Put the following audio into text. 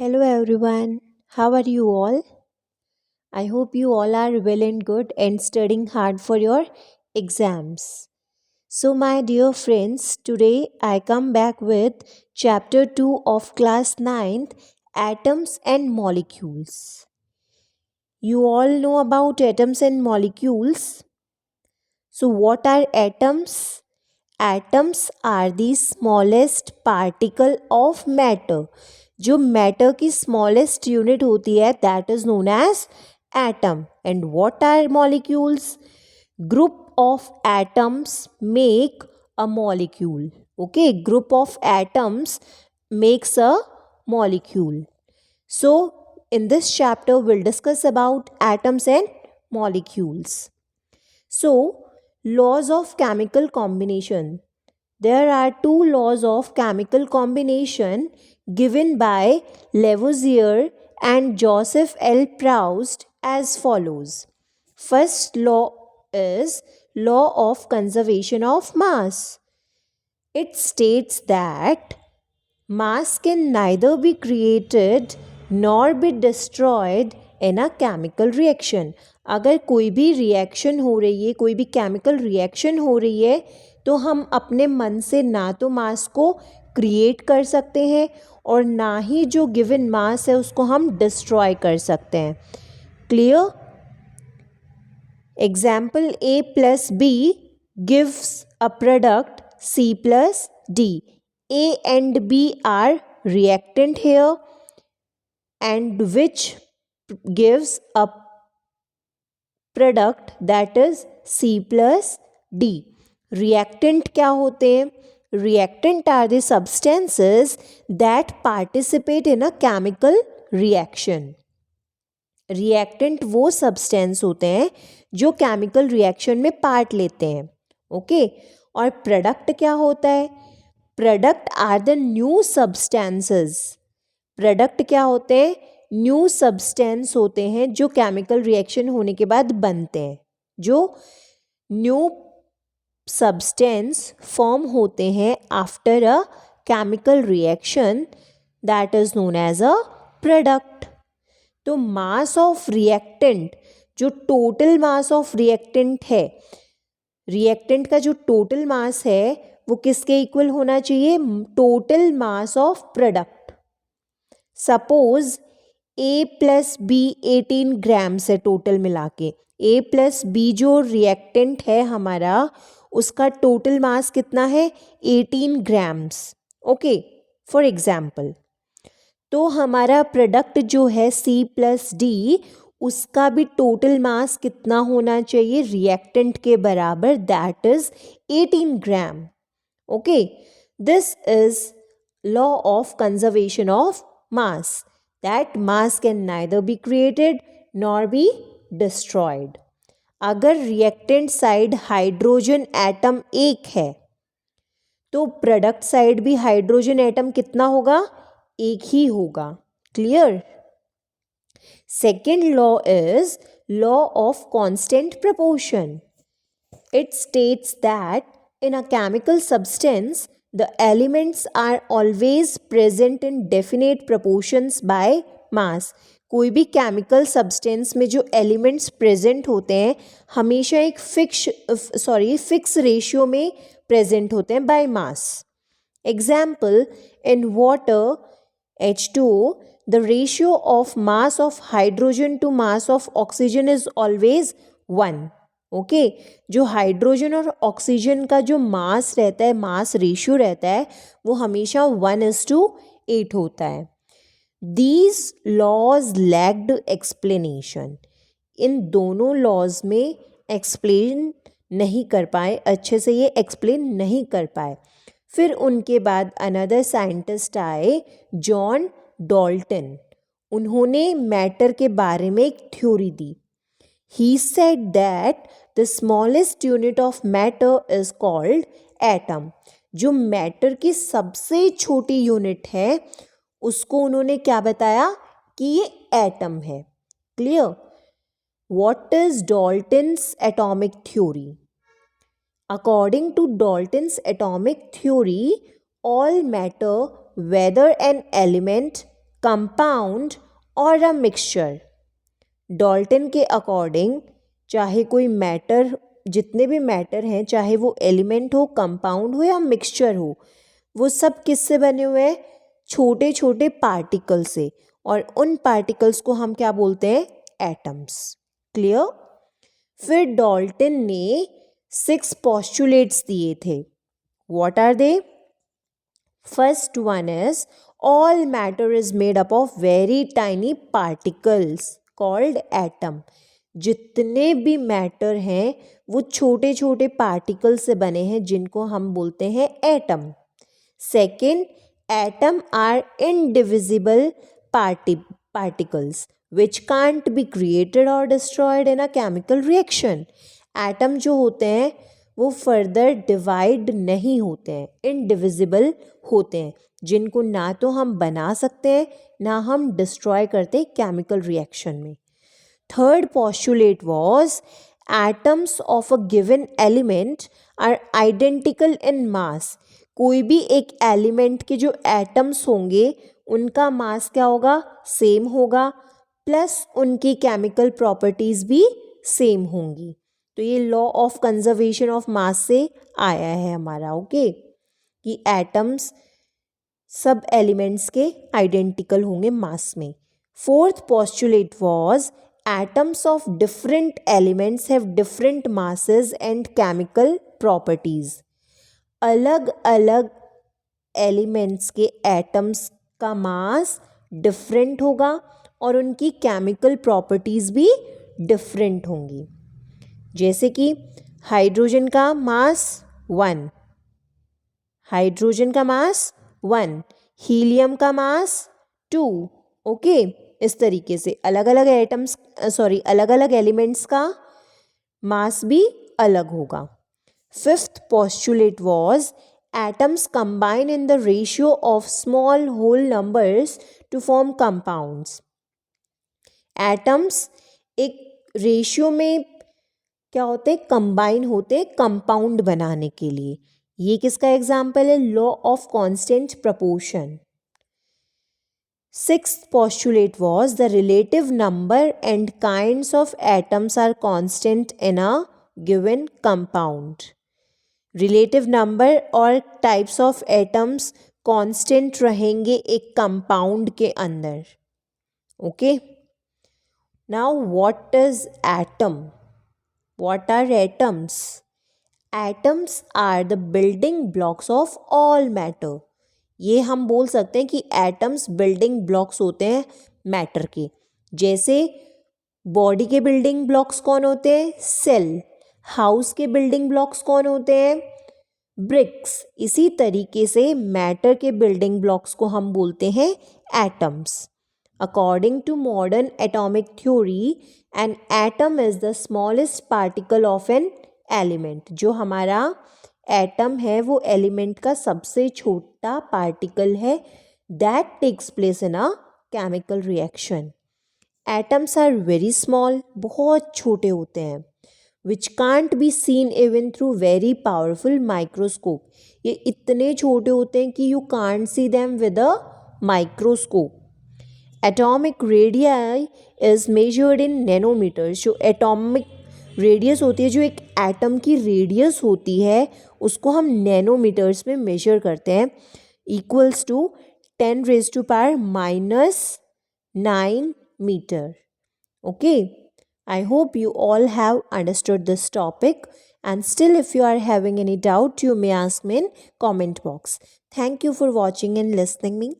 Hello everyone, how are you all? I hope you all are well and good and studying hard for your exams. So, my dear friends, today I come back with chapter 2 of class ninth, Atoms and Molecules. You all know about atoms and molecules. So, what are atoms? Atoms are the smallest particle of matter. जो matter की smallest unit होती है that is known as atom. And what are molecules? Group of atoms make a molecule. Okay, group of atoms makes a molecule. So in this chapter we'll discuss about atoms and molecules. So, laws of chemical combination. There are two laws of chemical combination given by Lavoisier and Joseph L. Proust as follows. First law is law of conservation of mass. It states that mass can neither be created nor be destroyed in a chemical reaction. अगर कोई भी reaction हो रही है, कोई भी chemical reaction हो रही है, तो हम अपने मन से ना तो मास को क्रिएट कर सकते हैं और ना ही जो गिवन मास है उसको हम डिस्ट्रॉय कर सकते हैं. Clear? Example, A plus B gives a product C plus D. A and B are reactant here and which gives a product that is C plus D. Reactant क्या होते हैं? Reactant are the substances that participate in a chemical reaction. Reactant वो substance होते हैं जो chemical reaction में part लेते हैं. ओके, और product क्या होता है? Product are the new substances. Product क्या होते हैं? न्यू सब्सटेंस होते हैं जो केमिकल रिएक्शन होने के बाद बनते हैं. जो न्यू सब्सटेंस फॉर्म होते हैं after a chemical reaction that is known as a product. तो मास ऑफ रिएक्टेंट, जो टोटल मास ऑफ रिएक्टेंट है, रिएक्टेंट का जो टोटल मास है वो किसके इक्वल होना चाहिए? Total mass of product. Suppose A plus B 18 grams है टोटल मिला के. A प्लस बी जो रिएक्टेंट है हमारा, उसका टोटल मास कितना है? 18 ग्राम्स. Okay, for example. तो हमारा प्रोडक्ट जो है C प्लस डी, उसका भी टोटल मास कितना होना चाहिए रिएक्टेंट के बराबर? That is 18 gram. Okay, this is law of conservation of mass. That mass can neither be created nor be destroyed. अगर रिएक्टेंट साइड हाइड्रोजन एटम एक है तो प्रोडक्ट साइड भी हाइड्रोजन एटम कितना होगा? एक ही होगा. Clear? Second law is law of constant proportion. It states that in a chemical substance, the elements are always present in definite proportions by mass. कोई भी केमिकल सब्सटेंस में जो elements present होते हैं हमेशा एक फिक्स रेशियो में present होते हैं by mass. Example, in water H2O, the ratio of mass of hydrogen to mass of oxygen is always 1. Okay, जो हाइड्रोजन और ऑक्सीजन का जो मास रहता है, मास रेशियो रहता है, वो हमेशा 1:8 होता है. These laws lacked explanation. इन दोनों लॉज में एक्सप्लेन नहीं कर पाए, अच्छे से ये एक्सप्लेन नहीं कर पाए. फिर उनके बाद अनदर साइंटिस्ट आए, जॉन डॉल्टन. उन्होंने मैटर के बारे में एक theory the. He said that the smallest unit of matter is called atom. जो मैटर की सबसे छोटी यूनिट है उसको उन्होंने क्या बताया? कि ये एटम है. Clear? What is Dalton's atomic theory? According to Dalton's atomic theory, all matter, whether an element, compound और अ मिक्सचर। डाल्टन के अकॉर्डिंग चाहे कोई मैटर, जितने भी मैटर हैं, चाहे वो एलिमेंट हो, कंपाउंड हो या मिक्सचर हो, वो सब किससे बने हुए हैं? छोटे छोटे पार्टिकल से, और उन पार्टिकल्स को हम क्या बोलते हैं? एटम्स। क्लियर? फिर डाल्टन ने 6 पोस्टुलेट्स दिए थे। What are they? First one is all matter is made up of very tiny particles called atom। जितने भी मैटर हैं वो छोटे छोटे पार्टिकल से बने हैं जिनको हम बोलते हैं atom. Second, atom are indivisible particles which can't be created or destroyed in a chemical reaction। Atom जो होते हैं वो फर्दर डिवाइड नहीं होते हैं, इनडिविजिबल होते हैं, जिनको ना तो हम बना सकते हैं ना हम डिस्ट्रॉय करते केमिकल रिएक्शन में। Third postulate was atoms of a given element are identical in mass. कोई भी एक एलिमेंट के जो एटम्स होंगे उनका मास क्या होगा? सेम होगा, प्लस उनकी केमिकल प्रॉपर्टीज भी सेम होंगी। तो ये law of conservation of mass से आया है हमारा, ओके, कि एटम्स सब एलिमेंट्स के आइडेंटिकल होंगे मास में। Fourth postulate was atoms of different elements have different masses and chemical properties. अलग अलग एलिमेंट्स के एटम्स का मास डिफरेंट होगा और उनकी केमिकल प्रॉपर्टीज भी डिफरेंट होंगी। जैसे कि हाइड्रोजन का मास 1, हाइड्रोजन का मास 1, हीलियम का मास 2, ओके। इस तरीके से अलग अलग एटम्स अलग अलग एलिमेंट्स का मास भी अलग होगा। Fifth postulate was atoms combine in the ratio of small whole numbers to form compounds. Atoms एक रेशियो में क्या होते हैं? कंबाइन होते हैं कंपाउंड बनाने के लिए। ये किसका एग्जाम्पल है? Law of constant proportion. Sixth postulate was the relative number and kinds of atoms are constant in a given compound. Relative number और टाइप्स ऑफ एटम्स कांस्टेंट रहेंगे एक कंपाउंड के अंदर, okay. Now what is atom? What are atoms? Atoms are the building blocks of all matter। ये हम बोल सकते हैं कि एटम्स बिल्डिंग ब्लॉक्स होते हैं मैटर के। जैसे बॉडी के बिल्डिंग ब्लॉक्स कौन होते हैं? सेल। हाउस के बिल्डिंग ब्लॉक्स कौन होते हैं? ब्रिक्स। इसी तरीके से मैटर के बिल्डिंग ब्लॉक्स को हम बोलते हैं atoms. According to modern atomic theory, an atom is the smallest particle of an element। जो हमारा एटम है वो एलिमेंट का सबसे छोटा पार्टिकल है। That takes place in a chemical reaction। Atoms are very small, बहुत छोटे होते हैं, which can't be seen even through very powerful microscope। ये इतने छोटे होते हैं कि you can't see them with a microscope। Atomic radii is measured in nanometers. जो एटॉमिक रेडियस होती है, जो एक एटम की रेडियस होती है, उसको हम नैनोमीटर्स में मेजर करते हैं, equals to 10⁻⁻⁹ meter, okay. I hope you all have understood this topic, and still if you are having any doubt you may ask me in comment box. Thank you for watching and listening me.